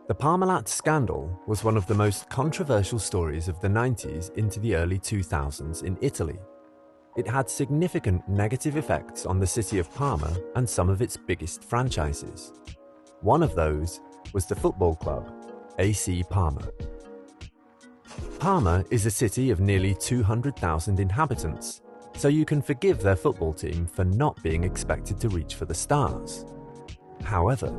The Parmalat Scandal was one of the most controversial stories of the 90s into the early 2000s in Italy. It had significant negative effects on the city of Parma and some of its biggest franchises. One of those was the football club, AC Parma. Parma is a city of nearly 200,000 inhabitants, so you can forgive their football team for not being expected to reach for the stars. However,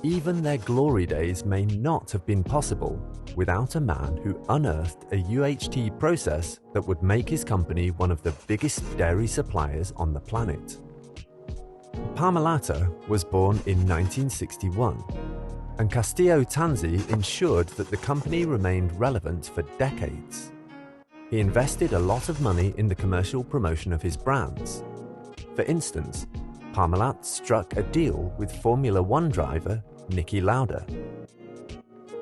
even their glory days may not have been possible without a man who unearthed a UHT process that would make his company one of the biggest dairy suppliers on the planet. Parmalat was born in 1961, and Castillo Tanzi ensured that the company remained relevant for decades. He invested a lot of money in the commercial promotion of his brands. For instance, Parmalat struck a deal with Formula One driver Niki Lauda.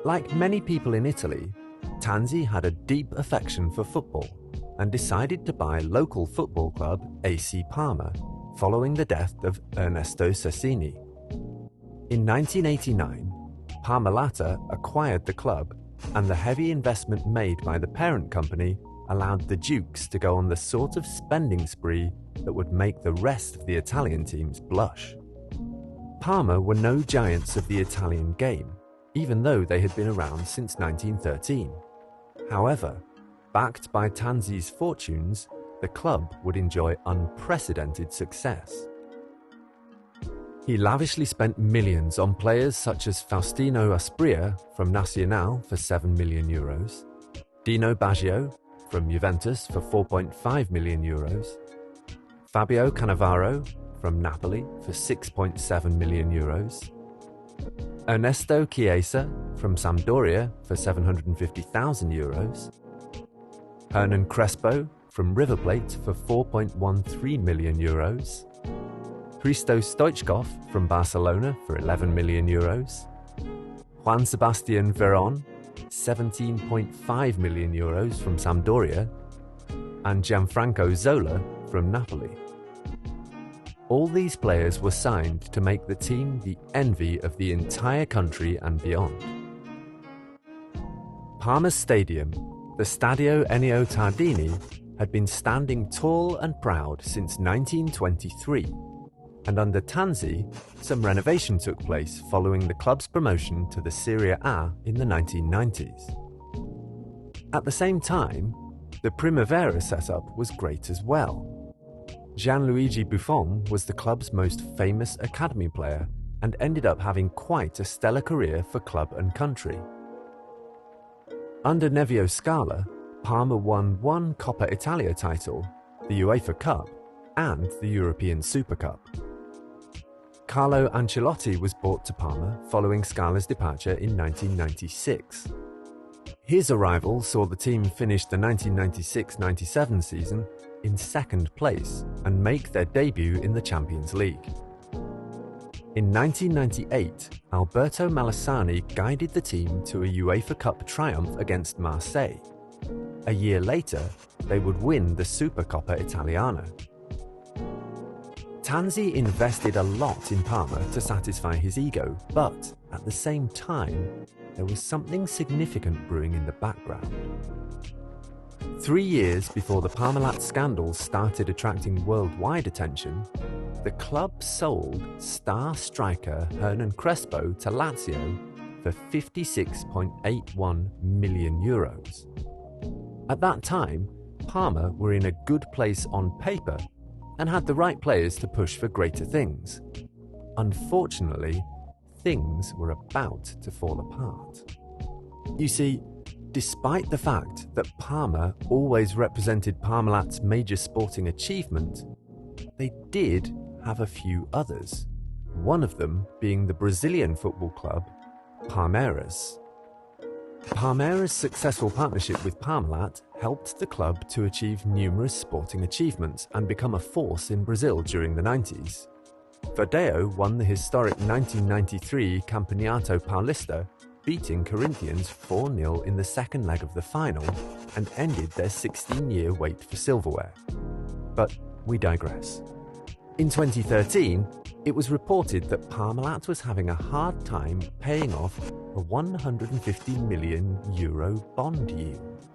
Like many people in Italy, Tanzi had a deep affection for football and decided to buy local football club AC Parma following the death of Ernesto Cecchini. In 1989, Parmalat acquired the club, and the heavy investment made by the parent company allowed the Dukes to go on the sort of spending spree that would make the rest of the Italian teams blush. Parma were no giants of the Italian game, even though they had been around since 1913. However, backed by Tanzi's fortunes, the club would enjoy unprecedented success. He lavishly spent millions on players such as Faustino Asprilla from Nacional for €7 million, Dino Baggio from Juventus for €4.5 million, Fabio Cannavaro from Napoli for €6.7 million, Ernesto Chiesa from Sampdoria for €750,000, Hernan Crespo from River Plate for €4.13 million, Hristo Stoichkov from Barcelona for €11 million, Juan Sebastian Veron, €17.5 million from Sampdoria, and Gianfranco Zola from Napoli. All these players were signed to make the team the envy of the entire country and beyond. Parma's stadium, the Stadio Ennio Tardini, had been standing tall and proud since 1923, and under Tanzi, some renovation took place following the club's promotion to the Serie A in the 1990s. At the same time, the Primavera setup was great as well. Gianluigi Buffon was the club's most famous academy player and ended up having quite a stellar career for club and country. Under Nevio Scala, Parma won one Coppa Italia title, the UEFA Cup, and the European Super Cup. Carlo Ancelotti was brought to Parma following Scala's departure in 1996. His arrival saw the team finish the 1996-97 season in second place and make their debut in the Champions League. In 1998, Alberto Malassani guided the team to a UEFA Cup triumph against Marseille. A year later, they would win the Supercoppa Italiana. Tanzi invested a lot in Parma to satisfy his ego, but at the same time, there was something significant brewing in the background. 3 years before the Parmalat Scandal started attracting worldwide attention, the club sold star striker Hernan Crespo to Lazio for €56.81 million. At that time, Parma were in a good place on paper and had the right players to push for greater things. Unfortunately, things were about to fall apart. You see, despite the fact that Parma always represented Parmalat's major sporting achievement, they did have a few others, one of them being the Brazilian football club, Palmeiras. Palmeiras' successful partnership with Parmalat helped the club to achieve numerous sporting achievements and become a force in Brazil during the 90s. Verdeo won the historic 1993 Campeonato Paulista, beating Corinthians 4-0 in the second leg of the final and ended their 16-year wait for silverware. But we digress. In 2013, it was reported that Parmalat was having a hard time paying off a €150 million bond yield.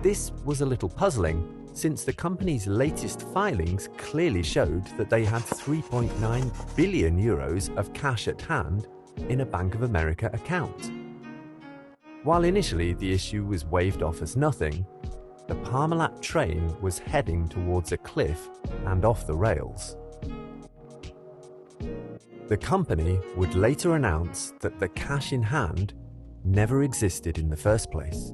This was a little puzzling, since the company's latest filings clearly showed that they had €3.9 billion of cash at hand in a Bank of America account. While initially the issue was waved off as nothing, the Parmalat train was heading towards a cliff and off the rails. The company would later announce that the cash in hand never existed in the first place.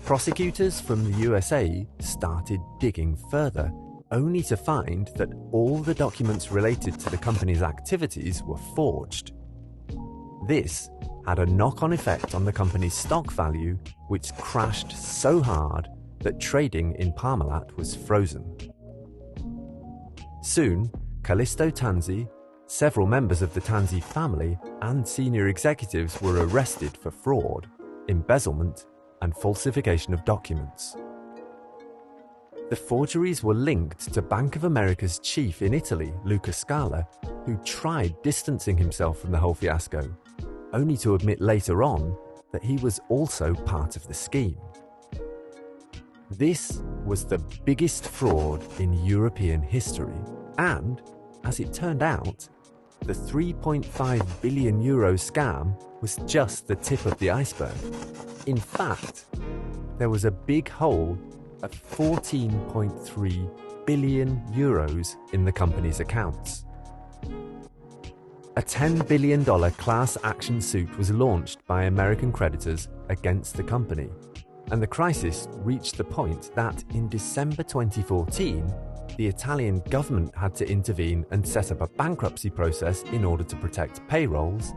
Prosecutors from the USA started digging further, only to find that all the documents related to the company's activities were forged. This had a knock-on effect on the company's stock value, which crashed so hard that trading in Parmalat was frozen. Soon, Callisto Tanzi, several members of the Tanzi family, and senior executives were arrested for fraud, embezzlement, and falsification of documents. The forgeries were linked to Bank of America's chief in Italy, Luca Scala, who tried distancing himself from the whole fiasco, only to admit later on that he was also part of the scheme. This was the biggest fraud in European history, and, as it turned out, the €3.5 billion scam was just the tip of the iceberg. In fact, there was a big hole of €14.3 billion in the company's accounts. A $10 billion class action suit was launched by American creditors against the company, and the crisis reached the point that in December 2014, the Italian government had to intervene and set up a bankruptcy process in order to protect payrolls,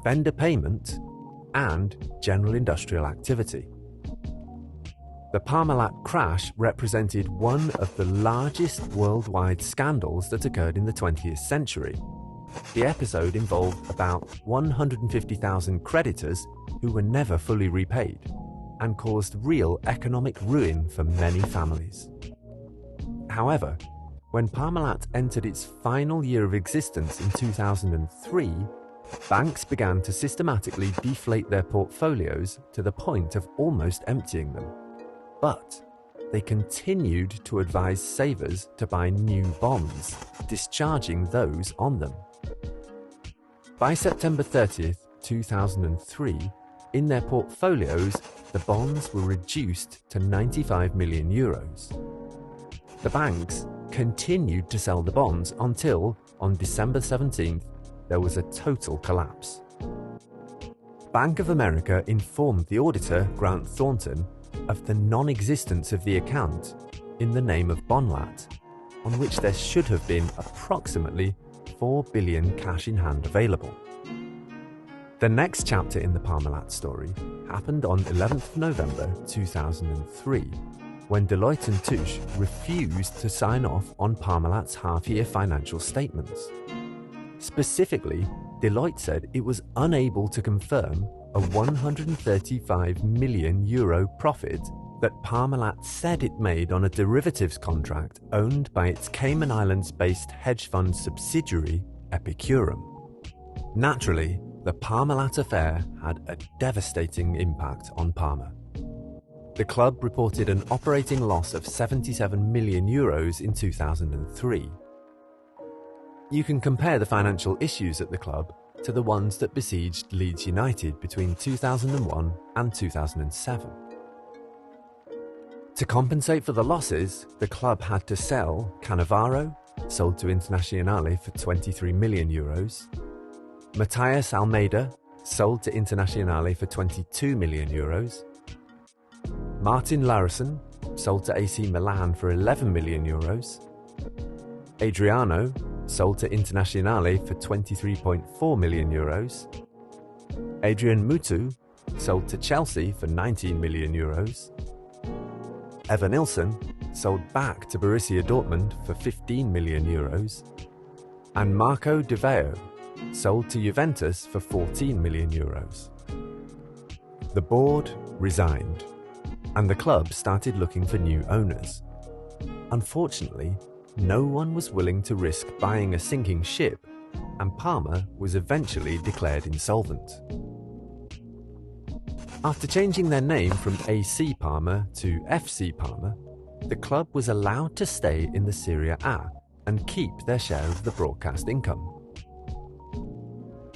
vendor payment, and general industrial activity. The Parmalat crash represented one of the largest worldwide scandals that occurred in the 20th century. The episode involved about 150,000 creditors who were never fully repaid, and caused real economic ruin for many families. However, when Parmalat entered its final year of existence in 2003, banks began to systematically deflate their portfolios to the point of almost emptying them. But they continued to advise savers to buy new bonds, discharging those on them. By September 30th, 2003, in their portfolios, the bonds were reduced to €95 million. The banks continued to sell the bonds until, on December 17th, there was a total collapse. Bank of America informed the auditor, Grant Thornton, of the non-existence of the account in the name of Bonlat, on which there should have been approximately $4 billion cash in hand available. The next chapter in the Parmalat story happened on 11th November 2003, when Deloitte & Touche refused to sign off on Parmalat's half-year financial statements. Specifically, Deloitte said it was unable to confirm a €135 million profit that Parmalat said it made on a derivatives contract owned by its Cayman Islands-based hedge fund subsidiary, Epicurum. Naturally, the Parmalat affair had a devastating impact on Parma. The club reported an operating loss of €77 million in 2003. You can compare the financial issues at the club to the ones that besieged Leeds United between 2001 and 2007. To compensate for the losses, the club had to sell Cannavaro, sold to Internazionale for €23 million, Matthias Almeida, sold to Internazionale for €22 million, Martin Laursen, sold to AC Milan for €11 million, Adriano, sold to Internazionale for €23.4 million, Adrian Mutu, sold to Chelsea for €19 million, Evan Nilsson, sold back to Borussia Dortmund for €15 million, and Marco Di Veo, sold to Juventus for €14 million. The board resigned, and the club started looking for new owners. Unfortunately, no one was willing to risk buying a sinking ship, and Parma was eventually declared insolvent. After changing their name from AC Parma to FC Parma, the club was allowed to stay in the Serie A and keep their share of the broadcast income.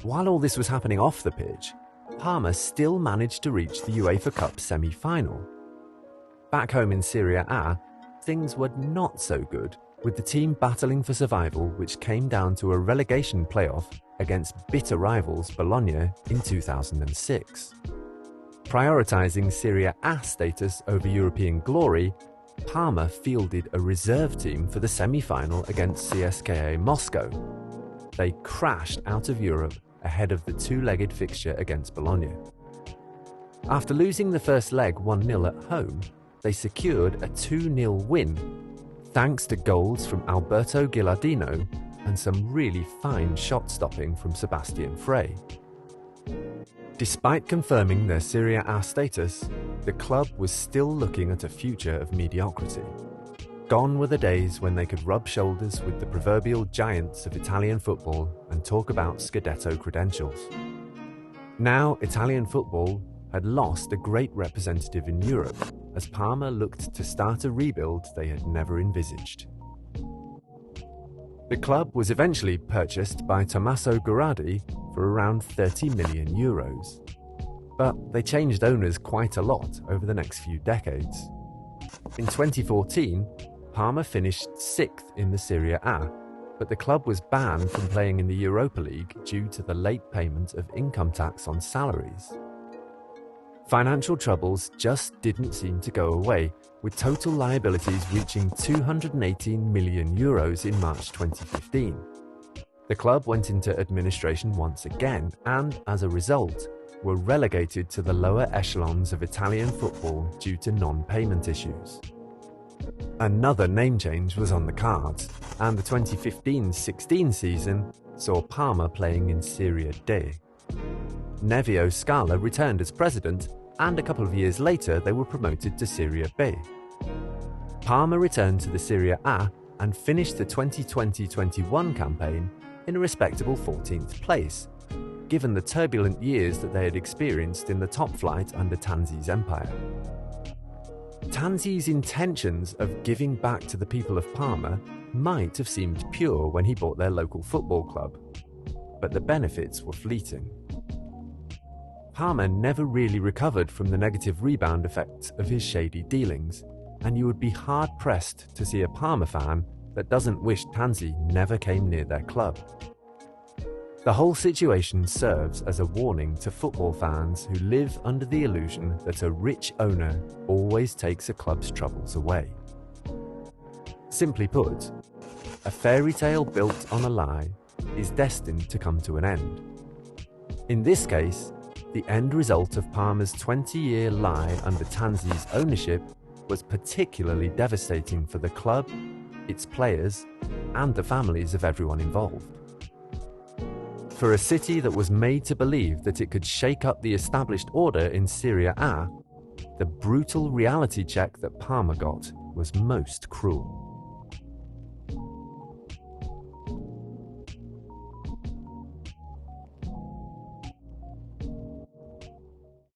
While all this was happening off the pitch, Parma still managed to reach the UEFA Cup semi-final. Back home in Serie A, things were not so good, with the team battling for survival, which came down to a relegation playoff against bitter rivals Bologna in 2006. Prioritising Serie A status over European glory, Parma fielded a reserve team for the semi-final against CSKA Moscow. They crashed out of Europe ahead of the two-legged fixture against Bologna. After losing the first leg 1-0 at home, they secured a 2-0 win, thanks to goals from Alberto Gilardino and some really fine shot-stopping from Sebastian Frey. Despite confirming their Serie A status, the club was still looking at a future of mediocrity. Gone were the days when they could rub shoulders with the proverbial giants of Italian football and talk about Scudetto credentials. Now, Italian football had lost a great representative in Europe, as Parma looked to start a rebuild they had never envisaged. The club was eventually purchased by Tommaso Gurardi for around 30 million euros. But they changed owners quite a lot over the next few decades. In 2014, Parma finished 6th in the Serie A, but the club was banned from playing in the Europa League due to the late payment of income tax on salaries. Financial troubles just didn't seem to go away, with total liabilities reaching 218 million euros in March 2015. The club went into administration once again and, as a result, were relegated to the lower echelons of Italian football due to non-payment issues. Another name change was on the cards, and the 2015-16 season saw Parma playing in Serie D. Nevio Scala returned as president, and a couple of years later they were promoted to Serie B. Parma returned to the Serie A and finished the 2020-21 campaign in a respectable 14th place, given the turbulent years that they had experienced in the top flight under Tanzi's empire. Tanzi's intentions of giving back to the people of Parma might have seemed pure when he bought their local football club, but the benefits were fleeting. Parma never really recovered from the negative rebound effects of his shady dealings, and you would be hard-pressed to see a Parma fan that doesn't wish Tanzi never came near their club. The whole situation serves as a warning to football fans who live under the illusion that a rich owner always takes a club's troubles away. Simply put, a fairy tale built on a lie is destined to come to an end. In this case, the end result of Parma's 20-year lie under Tanzi's ownership was particularly devastating for the club, its players, and the families of everyone involved. For a city that was made to believe that it could shake up the established order in Serie A, the brutal reality check that Parma got was most cruel.